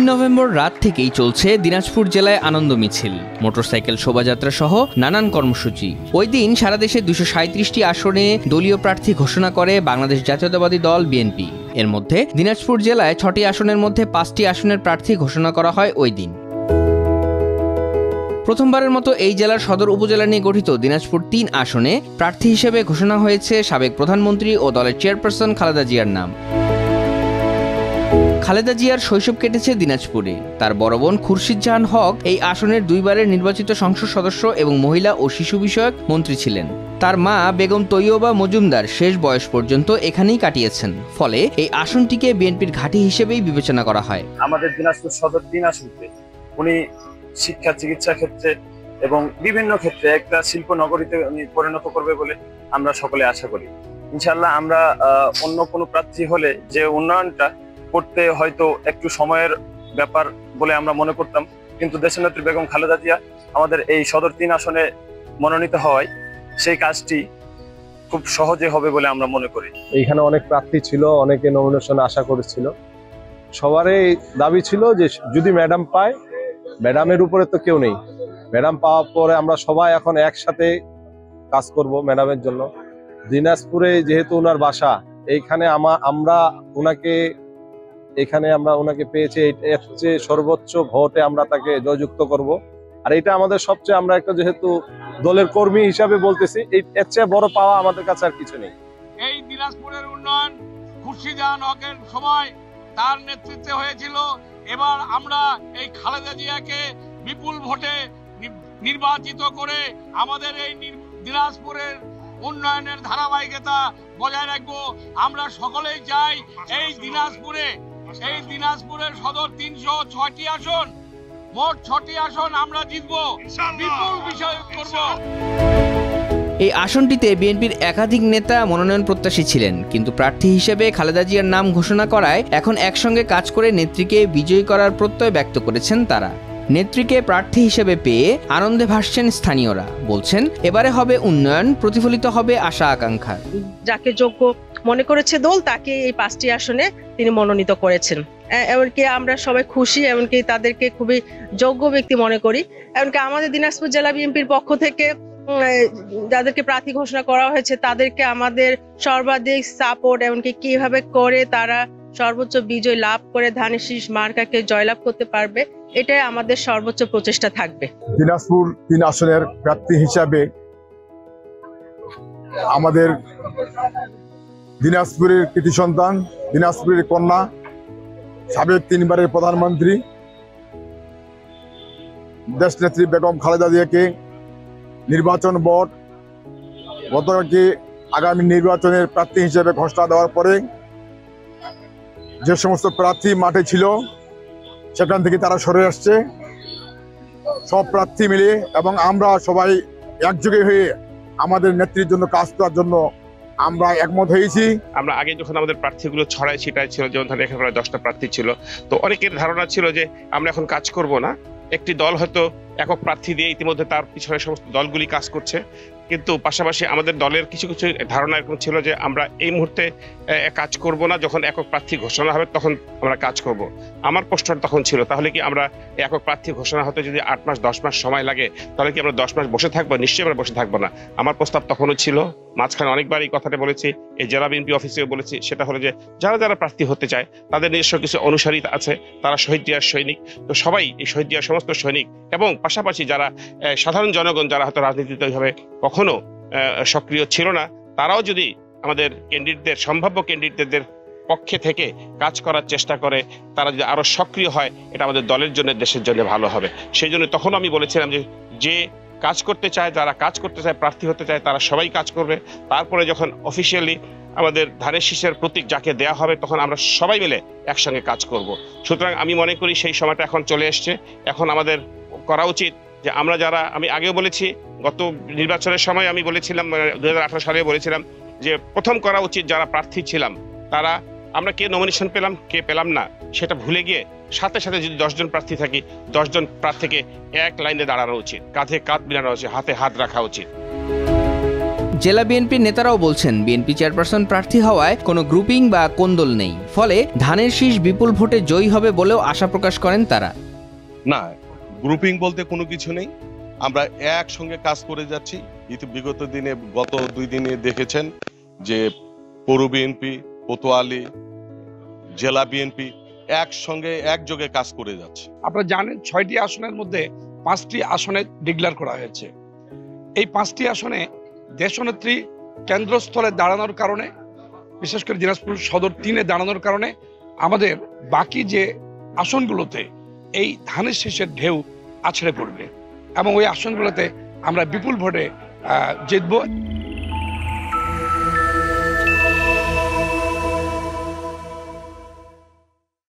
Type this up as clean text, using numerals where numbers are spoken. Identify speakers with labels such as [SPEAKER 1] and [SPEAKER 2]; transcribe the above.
[SPEAKER 1] November রাত থেকেই চলছে দিনাজপুর জেলায় আনন্দ মিছিল, মোটরসাইকেল শোভাযাত্রা সহ নানান কর্মসূচি। ওই দিন সারা দেশে 237টি আসনে দলীয় প্রার্থী ঘোষণা করে বাংলাদেশ জাতীয়তাবাদী দল বিএনপি। এর মধ্যে দিনাজপুর জেলায় 6টি আসনের মধ্যে 5টি আসনের প্রার্থী ঘোষণা করা হয় ওই দিন। প্রথমবারের মতো এই জেলার সদর উপজেলা নিয়ে গঠিত দিনাজপুর 3 আসনে প্রার্থী হিসেবে ঘোষণা হয়েছে সাবেক প্রধানমন্ত্রী ও দলের চেয়ারপারসন খালেদা জিয়ার নাম। খালেদা জিয়ার শৈশব কেটেছে দিনাজপুরে। তার বড় বোন খুরশিদ জাহান হক এই আসনের 2বারের নির্বাচিত সংসদ সদস্য এবং মহিলা ও শিশু বিষয়ক মন্ত্রী ছিলেন। তার মা বেগম তৈয়বা মজুমদার শেষ বয়স পর্যন্ত এখানেই কাটিয়েছেন। ফলে এই আসনটিকে বিএনপির ঘাঁটি হিসেবেই বিবেচনা করা হয়।
[SPEAKER 2] আমাদের দিনাজপুর সদর 3 আসনকে উনি শিক্ষা, চিকিৎসা ক্ষেত্রে এবং বিভিন্ন ক্ষেত্রে একটা শিল্প নগরীতে উনি পরিণত করবে বলে আমরা সকলে আশা করি। ইনশাআল্লাহ আমরা অন্য কোনো প্রার্থী হলে যে উন্নয়নটা করতে হয়তো একটু সময়ের ব্যাপার বলে আমরা মনে করতাম, কিন্তু দেশনেত্রী বেগম খালেদা জিয়া আমাদের এই সদর 3 আসনে মনোনীত হওয়ায় সেই কাজটি খুব সহজে হবে বলে আমরা মনে করি।
[SPEAKER 3] এইখানে অনেক প্রার্থী ছিল, অনেকে নমিনেশন আশা করেছিল। সবারই দাবি ছিল যে যদি ম্যাডাম পায়, ম্যাডামের উপরে তো কেউ নেই। ম্যাডাম পাওয়ার পরে আমরা সবাই এখন একসাথে কাজ করব ম্যাডামের জন্য। দিনাজপুরে যেহেতু ওনার বাসা, এইখানে আমরা ওনাকে পেয়েছি, এর চেয়ে সর্বোচ্চ ভোটে আমরা তাকে জয়যুক্ত করব। আর এটা আমাদের সবচেয়ে, আমরা একটা যেহেতু দলের কর্মী হিসাবে বলতেছি, এর চেয়ে বড় পাওয়া আমাদের কাছে আর কিছু নেই।
[SPEAKER 4] এই দিনাজপুরের উন্নয়ন খুরশিদ জাহান হকের সময় তার নেতৃত্বে হয়েছিল। এবার আমরা এই খালেদা জিয়াকে বিপুল ভোটে নির্বাচিত করে আমাদের এই দিনাজপুরের উন্নয়নের ধারাবাহিকতা বজায় রাখবো। আমরা সকলেই চাই এই দিনাজপুরের সদর 306টি আসন, মোট 6টি আসন আমরা জিতবো, বিপুল বিষয় করব।
[SPEAKER 1] এই আসনটিতে বিএনপির একাধিক নেতা মনোনয়ন প্রত্যাশী ছিলেন, কিন্তু প্রার্থী হিসেবে খালেদা জিয়ার নাম ঘোষণা করায় এখন একসঙ্গে কাজ করে নেত্রীকে বিজয়ী করার প্রত্যয় ব্যক্ত করেছেন তারা। নেত্রীকে প্রার্থী হিসেবে পেয়ে আনন্দে ভাসছেন স্থানীয়রা। বলছেন এবারে হবে উন্নয়ন, প্রতিফলিত হবে আশা আকাঙ্ক্ষা।
[SPEAKER 5] যাকে যোগ্য মনে করেছে দল, তাকে এই 5টি আসনে তিনি মনোনীত করেছেন। এমনকি আমরা সবাই খুশি, এমনকি তাদেরকে খুবই যোগ্য ব্যক্তি মনে করি। এমনকি আমাদের দিনাজপুর জেলা বিএনপির পক্ষ থেকে যাদেরকে প্রার্থী ঘোষণা করা হয়েছে তাদেরকে আমাদের সর্বাধিক সাপোর্ট, এমনকি কিভাবে করে তারা সর্বোচ্চ বিজয় লাভ করে ধানের শীষ মার্কাকে জয়লাভ করতে পারবে, এটাই আমাদের সর্বোচ্চ প্রচেষ্টা থাকবে।
[SPEAKER 6] দিনাজপুর 3 আসনের প্রার্থী হিসাবে আমাদের দিনাজপুরের কৃতি সন্তান, দিনাজপুরের কন্যা, সাবেক 3বারের প্রধানমন্ত্রী দেশনেত্রী বেগম খালেদা জিয়াকে নির্বাচন বোর্ড গতকালকে আগামী নির্বাচনের প্রার্থী হিসেবে ঘোষণা দেওয়ার পরে যে সমস্ত প্রার্থী মাঠে ছিল সেখান থেকে তারা সরে আসছে। সব প্রার্থী মিলে এবং আমরা সবাই একযোগে হয়ে আমাদের নেত্রীর জন্য কাজ করার জন্য আমরা একমত হয়েছি।
[SPEAKER 7] আমরা আগে যখন আমাদের প্রার্থীগুলো ছড়াই ছিটাই ছিল, যেমন ধরেন এখানে 10টা প্রার্থী ছিল, তো অনেকের ধারণা ছিল যে আমরা এখন কাজ করব না, একটি দল হয়তো একক প্রার্থী দিয়ে ইতিমধ্যে তার পিছনে সমস্ত দলগুলি কাজ করছে। কিন্তু পাশাপাশি আমাদের দলের কিছু কিছু ধারণা এরকম ছিল যে আমরা এই মুহূর্তে কাজ করব না, যখন একক প্রার্থী ঘোষণা হবে তখন আমরা কাজ করব। আমার প্রশ্নটা তখন ছিল, তাহলে কি আমরা একক প্রার্থী ঘোষণা হতে যদি 8 মাস 10 মাস সময় লাগে, তাহলে কি আমরা 10 মাস বসে থাকবো? নিশ্চয়ই আমরা বসে থাকবো না। আমার প্রস্তাব তখনও ছিল, মাঝখানে অনেকবার এই কথাটা বলেছি, এই জেলা বিএনপি অফিসেও বলেছি, সেটা হলো যে যারা যারা প্রার্থী হতে চায় তাদের নিজস্ব কিছু অনুসারী আছে, তারা শহীদ জিয়ার সৈনিক, তো সবাই এই শহীদ জিয়ার সমস্ত সৈনিক এবং পাশাপাশি যারা সাধারণ জনগণ যারা হয়তো রাজনীতিতে ওইভাবে কখনো সক্রিয় ছিল না, তারাও যদি আমাদের ক্যান্ডিডেটদের, সম্ভাব্য ক্যান্ডিডেটদের পক্ষে থেকে কাজ করার চেষ্টা করে, তারা যদি আরো সক্রিয় হয়, এটা আমাদের দলের জন্য, দেশের জন্য ভালো হবে। সেই জন্য তখন আমি বলেছিলাম যে কাজ করতে চায়, যারা কাজ করতে চায়, প্রার্থী হতে চায়, তারা সবাই কাজ করবে। তারপরে যখন অফিসিয়ালি আমাদের ধানের শীষের প্রতীক যাকে দেয়া হবে, তখন আমরা সবাই মিলে একসঙ্গে কাজ করব। সুতরাং আমি মনে করি সেই সময়টা এখন চলে এসছে। এখন আমাদের করা উচিত যে আমরা যারা, আমি আগেও বলেছি, গত নির্বাচনের সময় আমি বলেছিলাম, 2018 সালে বলেছিলাম যে প্রথম করা উচিত যারা প্রার্থী ছিলাম তারা, আমরা কে নমিনেশন পেলাম কে পেলাম না সেটা ভুলে গিয়ে সাথে সাথে যদি 10 জন প্রার্থী থাকি, 10 জন প্রার্থীকে এক লাইনে দাঁড়ানো উচিত, কাঁধে কাঁধ মিলানো উচিত, হাতে হাত রাখা উচিত।
[SPEAKER 1] জেলা বিএনপির নেতারাও বলছেন বিএনপি চেয়ারপারসন প্রার্থী হওয়ায় কোনো গ্রুপিং বা কোন্দল নেই, ফলে ধানের শীষ বিপুল ভোটে জয়ী হবে বলেও আশা প্রকাশ করেন তারা।
[SPEAKER 8] না, গ্রুপিং বলতে কোনো কিছু নেই, আমরা একসঙ্গে কাজ করে যাচ্ছি। বিগত দিনে গত 2 দিনে দেখেছেন যে পৌর বিএনপি, কোতোয়ালি, জেলা বিএনপি একসঙ্গে একযোগে কাজ করে যাচ্ছে।
[SPEAKER 4] আপনারা জানেন 6টি আসনের মধ্যে 5টি আসনে ডিক্লেয়ার করা হয়েছে। এই 5টি আসনে দেশনেত্রী কেন্দ্রস্থলে দাঁড়ানোর কারণে, বিশেষ করে দিনাজপুর সদর 3-এ দাঁড়ানোর কারণে আমাদের বাকি যে আসনগুলোতে এই ধানের শীষের ঢেউ আছড়ে পড়বে এবং ওই আসনগুলোতে আমরা বিপুল ভোটে জিতব।